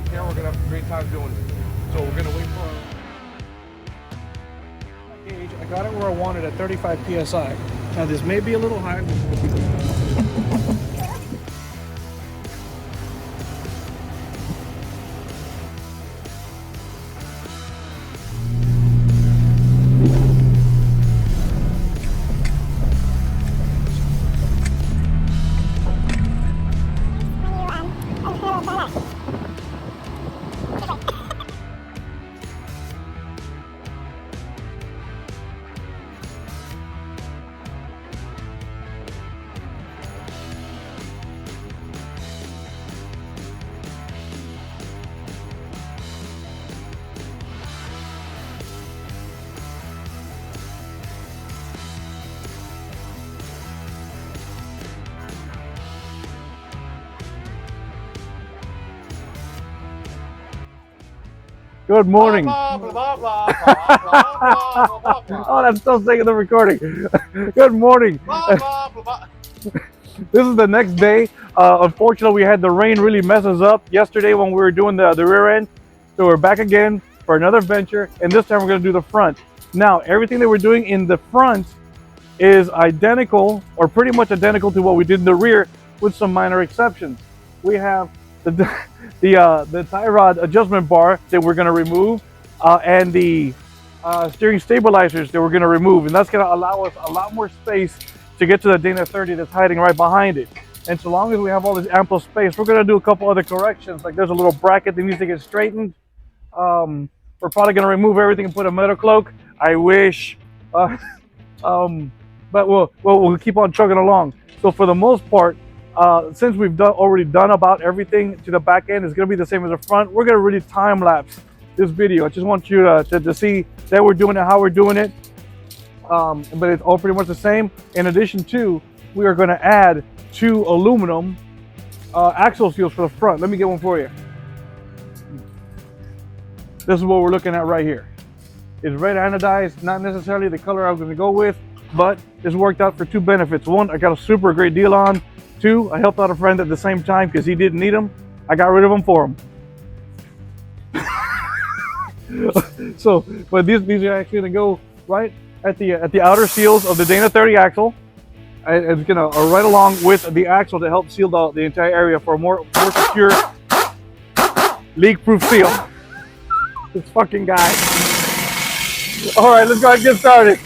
here, we're gonna have a great time doing it. So we're gonna wait for our gauge. I got it where I wanted at 35 psi. Now this may be a little high. Good morning. Blah, blah, blah, blah, blah, blah, blah, blah, blah. Oh, that's still saying the recording. Good morning. Blah, blah, blah, blah. This is the next day. Unfortunately, we had the rain really mess us up yesterday when we were doing the rear end. So we're back again for another venture, and this time we're going to do the front. Now, everything that we're doing in the front is identical, or pretty much identical to what we did in the rear, with some minor exceptions. We have the tie rod adjustment bar that we're going to remove, and the steering stabilizers that we're going to remove, and that's going to allow us a lot more space to get to the Dana 30 that's hiding right behind it. And so long as we have all this ample space, we're going to do a couple other corrections. Like there's a little bracket that needs to get straightened. We're probably going to remove everything and put a metal cloak. I wish. But we'll keep on chugging along. So for the most part, since we've already done about everything to the back end, it's going to be the same as the front. We're going to really time lapse this video. I just want you to see that we're doing it, how we're doing it. But it's all pretty much the same. In addition to, we are going to add 2 aluminum axle seals for the front. Let me get one for you. This is what we're looking at right here. It's red anodized, not necessarily the color I was going to go with, but this worked out for 2 benefits. 1, I got a super great deal on. 2, I helped out a friend at the same time because he didn't need them. I got rid of them for him. So, but these are actually going to go right at the outer seals of the Dana 30 axle. It's going to right along with the axle to help seal the entire area for a more secure, leak-proof seal. This fucking guy. All right, let's go ahead and get started.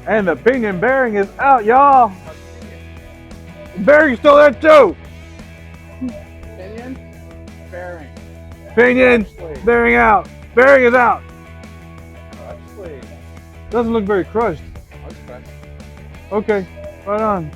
And the pinion bearing is out, y'all. Bearing's still there too. Pinion, bearing. Pinion, bearing out. Bearing is out. Actually, Doesn't look very crushed. Okay, right on.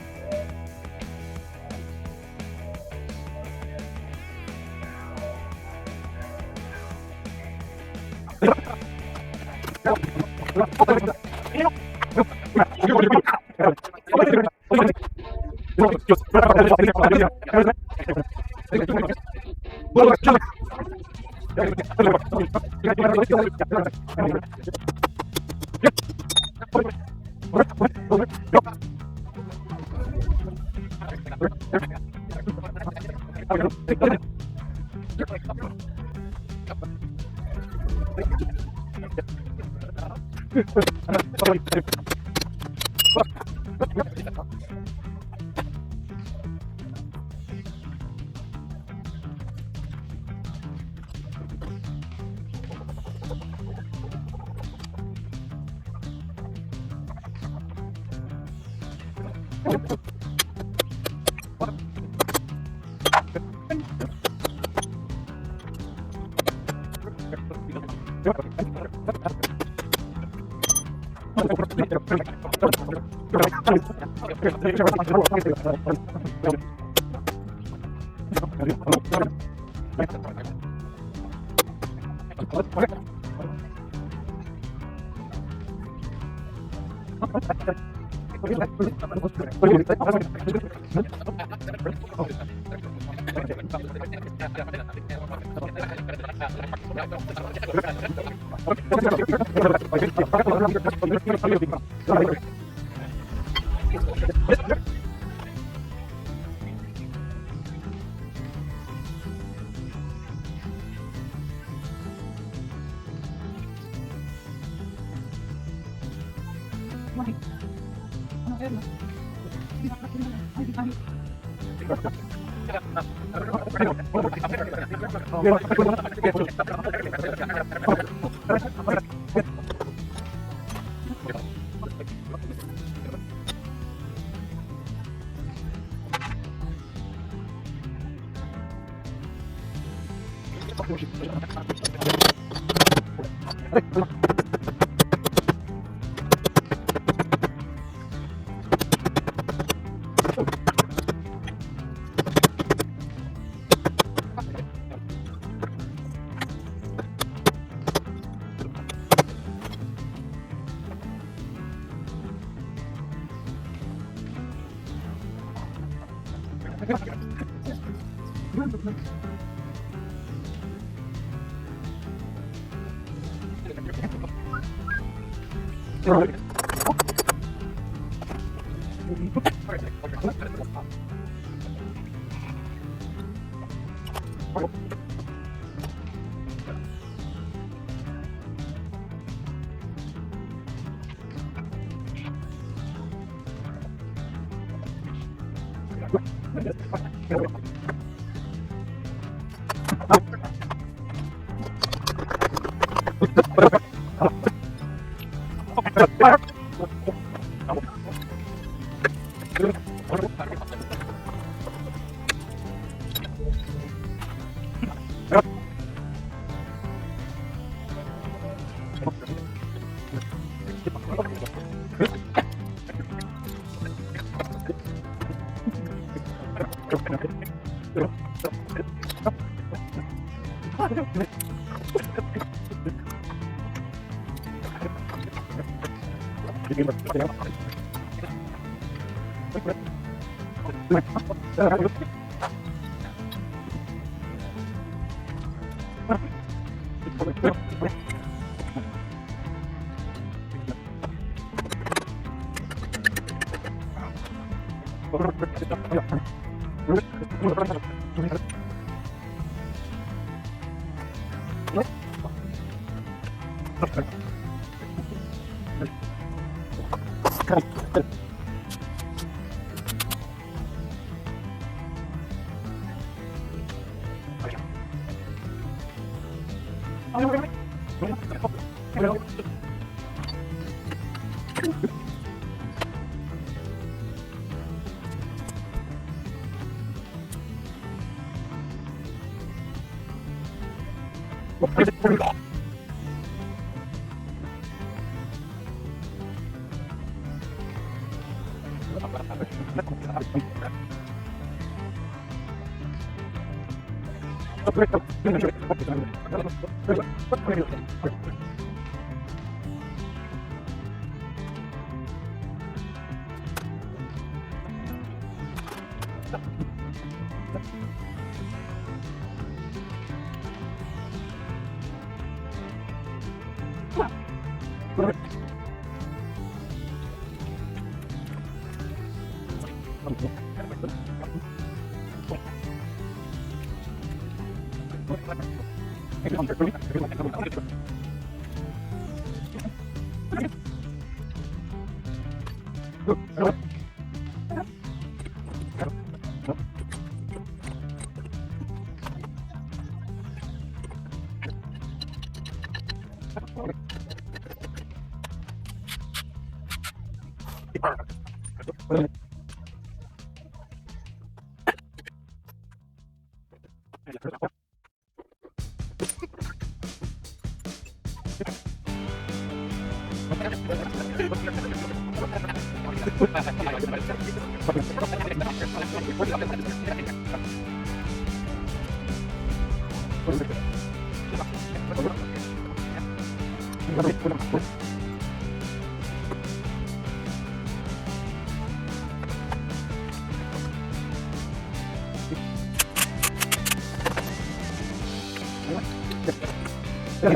Yeah,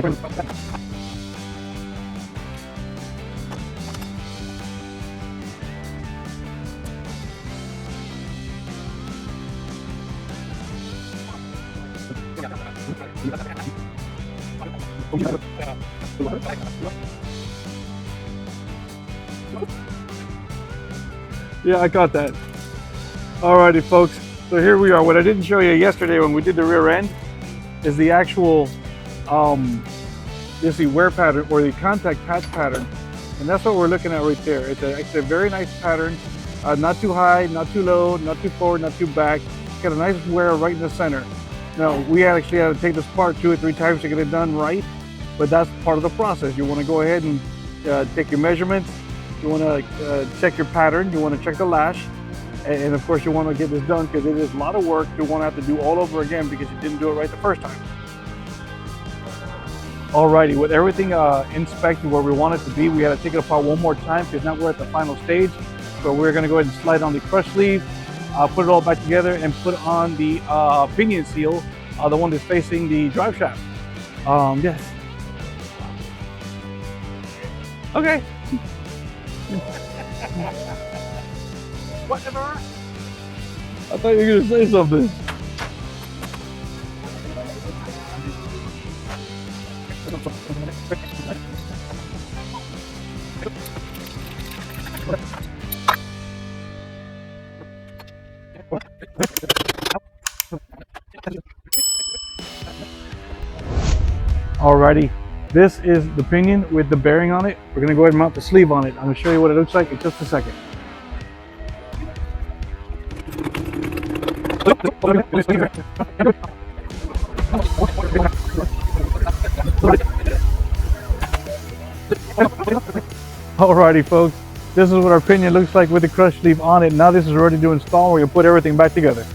I got that. Alrighty, folks. So here we are. What I didn't show you yesterday when we did the rear end is the actual, is the wear pattern or the contact patch pattern, and that's what we're looking at right there. It's actually a very nice pattern. Not too high, not too low, not too forward, not too back. It's got a nice wear right in the center. Now, we actually had to take this apart 2 or 3 times to get it done right, but that's part of the process. You want to go ahead and take your measurements. You want to check your pattern. You want to check the lash. And of course, you want to get this done because it is a lot of work. You won't have to do all over again because you didn't do it right the first time. Alrighty, with everything inspected where we want it to be, we had to take it apart one more time because now we're at the final stage. So we're going to go ahead and slide on the crush sleeve, put it all back together, and put on the pinion seal, the one that's facing the drive shaft. Yes. Okay. Whatever. I thought you were going to say something. Alrighty, this is the pinion with the bearing on it. We're going to go ahead and mount the sleeve on it. I'm going to show you what it looks like in just a second. Alrighty, folks, this is what our pinion looks like with the crush sleeve on it. Now this is ready to install. We're going to put everything back together.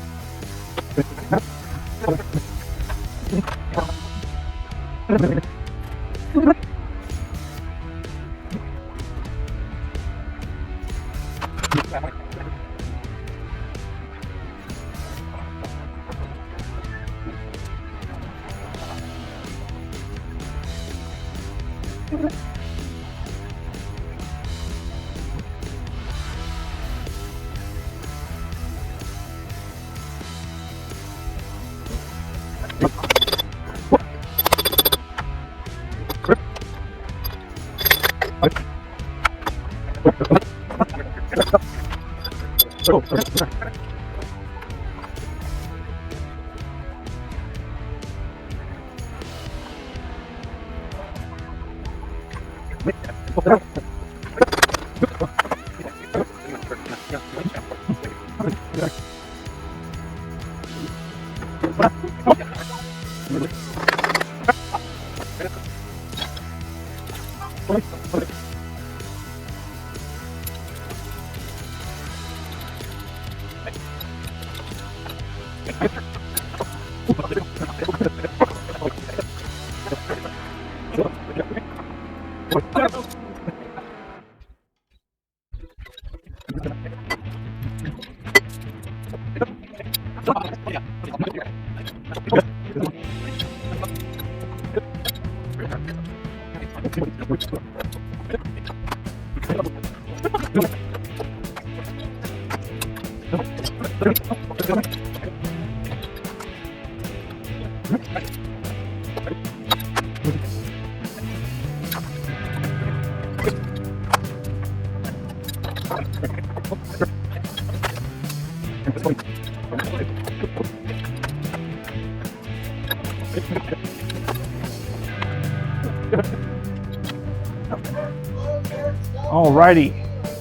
Alrighty,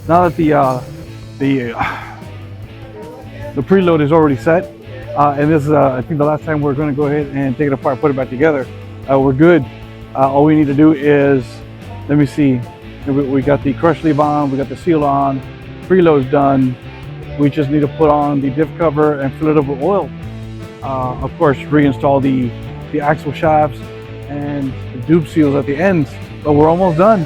now that the preload is already set, and this is I think the last time we're going to go ahead and take it apart, put it back together. We're good. All we need to do is, let me see, we got the crush sleeve on, we got the seal on, preload's done. We just need to put on the diff cover and fill it up with oil. Of course, reinstall the axle shafts and the tube seals at the ends, but we're almost done.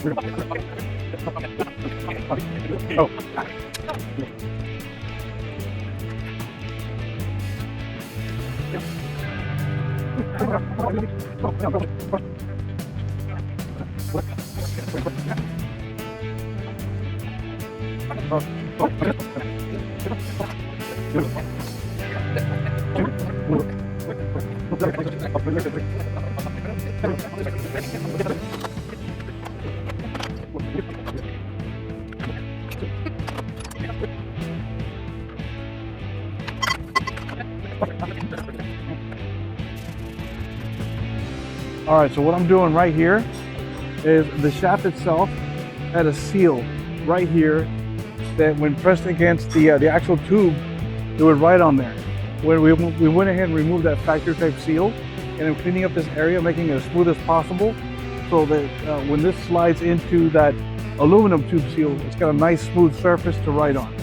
Oh. All right, so what I'm doing right here is the shaft itself had a seal right here that when pressed against the actual tube, it would write on there. When we went ahead and removed that factory type seal, and I'm cleaning up this area, making it as smooth as possible, so that when this slides into that aluminum tube seal, it's got a nice smooth surface to write on.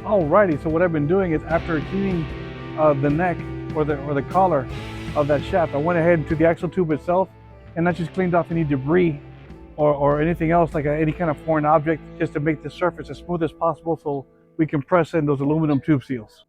Alrighty, so what I've been doing is after cleaning the neck or the collar of that shaft, I went ahead to the axle tube itself and I just cleaned off any debris or anything else like any kind of foreign object, just to make the surface as smooth as possible so we can press in those aluminum tube seals.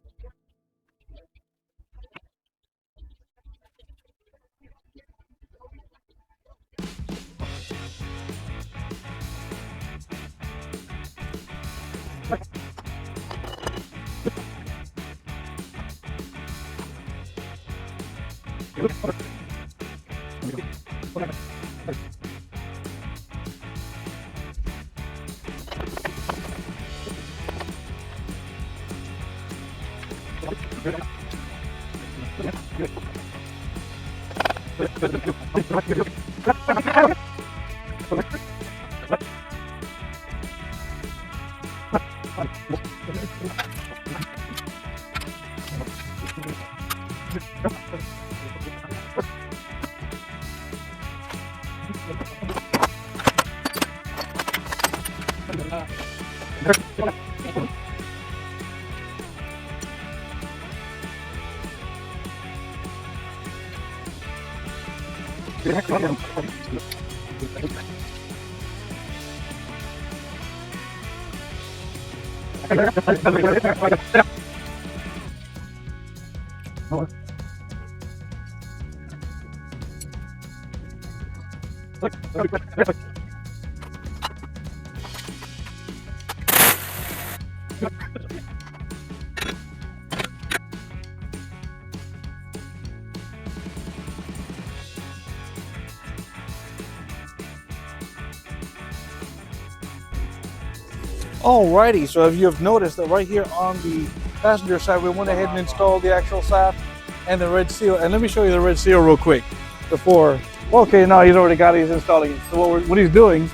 Alrighty, so if you have noticed that right here on the passenger side, we went ahead and installed the actual shaft and the red seal. And let me show you the red seal real quick before. Okay, now he's already got it, he's installing it. So what he's doing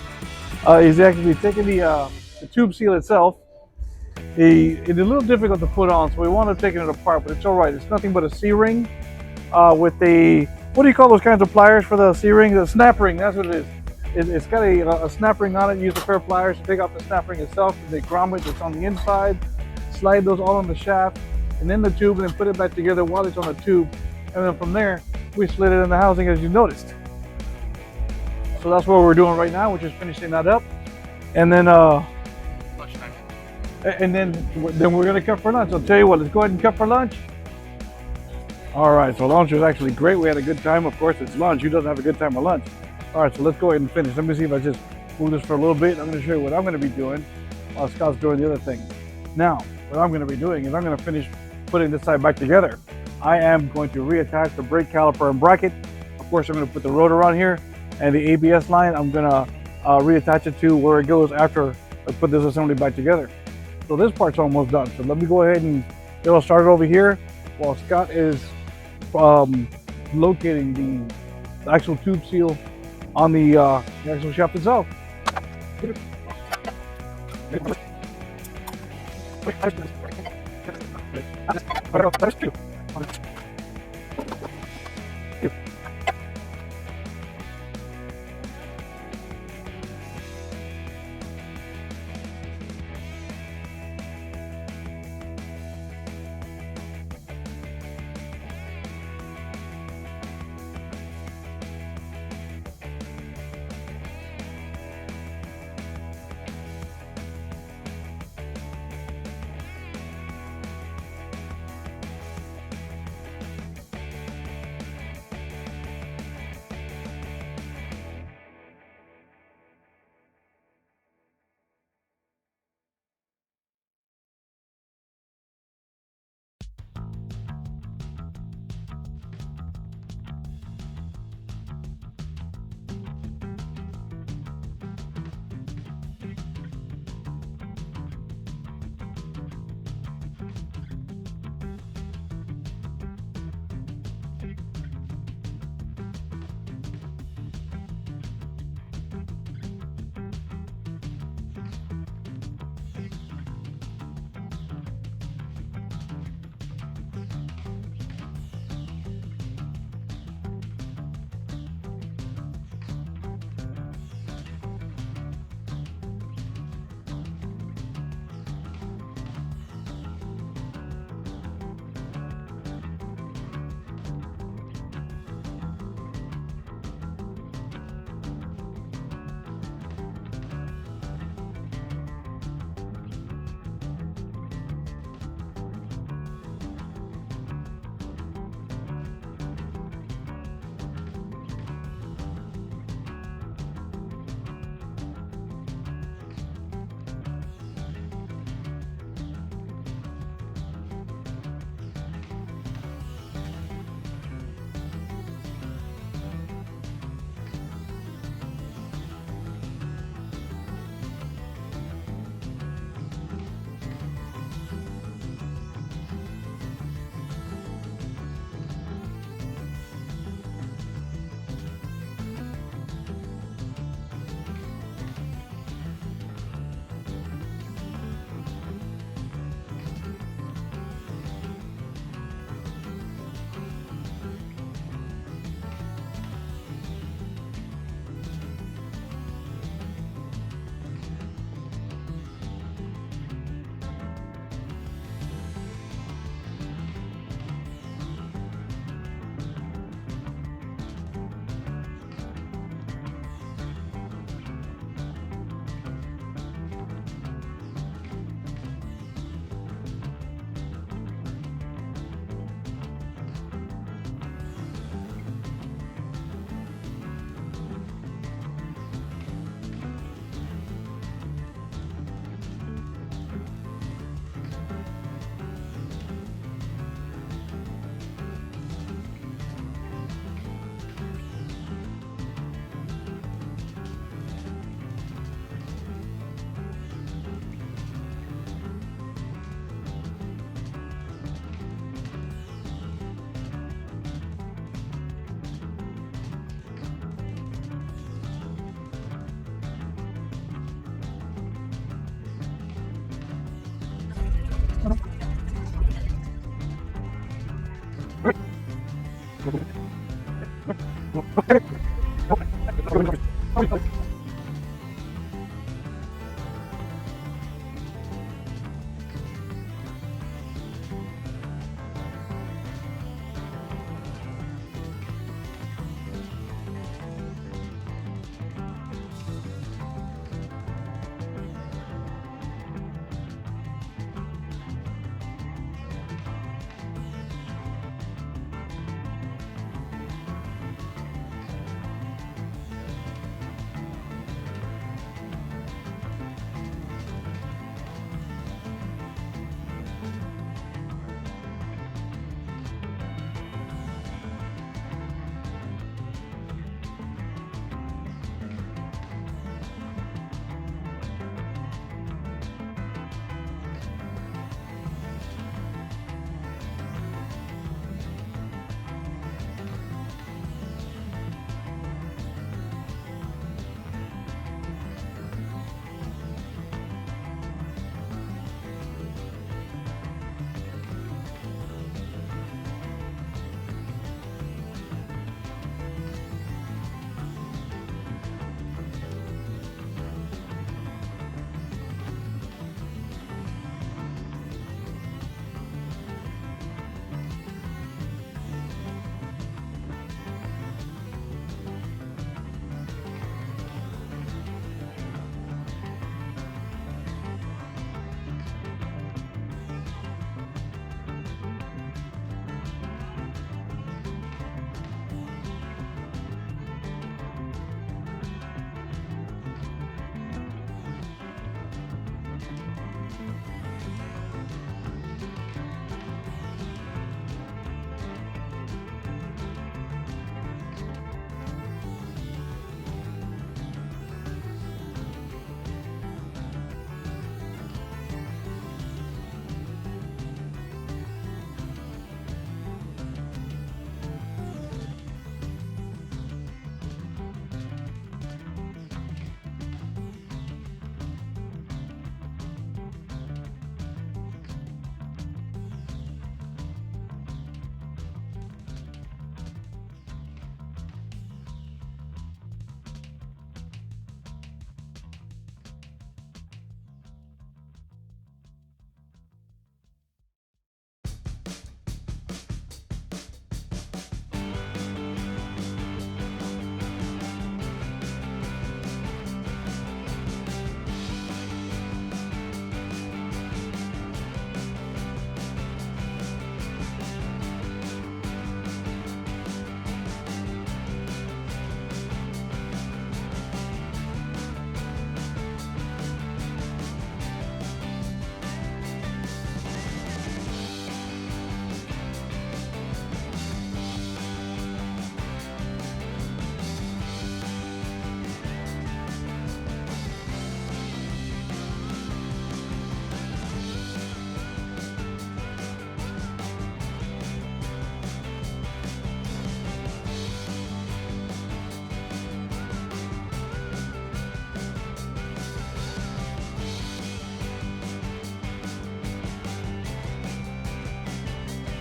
is actually taking the tube seal itself. It's a little difficult to put on, so we want to take it apart, but it's all right. It's nothing but a C-ring with a, what do you call those kinds of pliers for the C-ring? The snap ring, that's what it is. It's got a snap ring on it. Use a pair of pliers to take off the snap ring itself, the grommet that's on the inside, slide those all on the shaft and then the tube, and then put it back together while it's on the tube. And then from there, we slid it in the housing as you noticed. So that's what we're doing right now. We're just finishing that up. And then we're gonna cut for lunch. I'll tell you what, let's go ahead and cut for lunch. All right, so lunch was actually great. We had a good time. Of course, it's lunch. Who doesn't have a good time at lunch? All right, so let's go ahead and finish. Let me see if I just move this for a little bit. I'm gonna show you what I'm gonna be doing while Scott's doing the other thing. Now, what I'm gonna be doing is I'm gonna finish putting this side back together. I am going to reattach the brake caliper and bracket. Of course, I'm gonna put the rotor on here and the ABS line. I'm gonna reattach it to where it goes after I put this assembly back together. So this part's almost done. So let me go ahead and get all started over here while Scott is locating the actual tube seal on the actual shaft itself.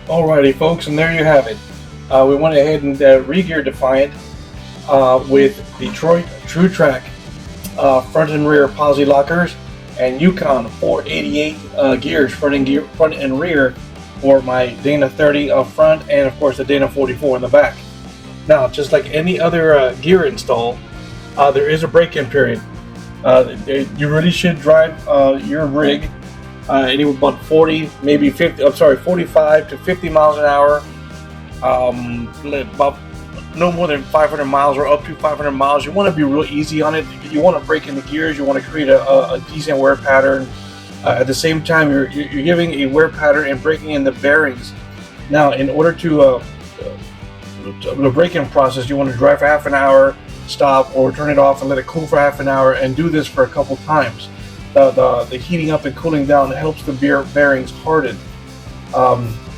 Alrighty, folks, and there you have it. We went ahead and regeared Defiant with Detroit True Track front and rear posi lockers and Yukon 488 gears, front and rear, for my Dana 30 up front, and of course the Dana 44 in the back. Now, just like any other gear install, there is a break-in period. You really should drive your rig anywhere about 40, maybe 50. I'm sorry, 45 to 50 miles an hour. About no more than 500 miles or up to 500 miles. You want to be real easy on it. You want to break in the gears. You want to create a decent wear pattern. At the same time, you're giving a wear pattern and breaking in the bearings. Now, in order to the break-in process, you want to drive for half an hour, stop, or turn it off and let it cool for half an hour, and do this for a couple times. The heating up and cooling down helps the bearings harden.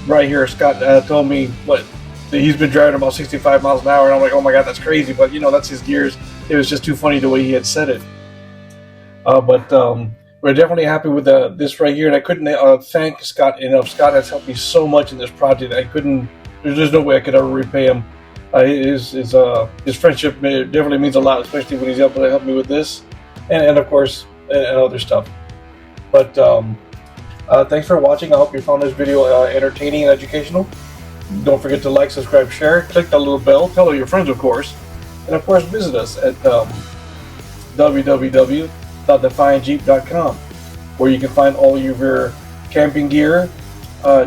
Right here, Scott told me that he's been driving about 65 miles an hour, and I'm like, oh my god, that's crazy. But you know, that's his gears. It was just too funny the way he had said it. But we're definitely happy with this right here, and I couldn't thank Scott enough. Scott has helped me so much in this project. There's no way I could ever repay him. His friendship definitely means a lot, especially when he's able to help me with this, and of course, and other stuff. But thanks for watching. I hope you found this video entertaining and educational. Don't forget to like, subscribe, share, click that little bell, tell all your friends, of course, and of course visit us at www.defiantjeep.com, where you can find all of your camping gear,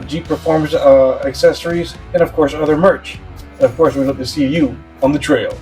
Jeep performance accessories, and of course other merch. And of course, we love to see you on the trail.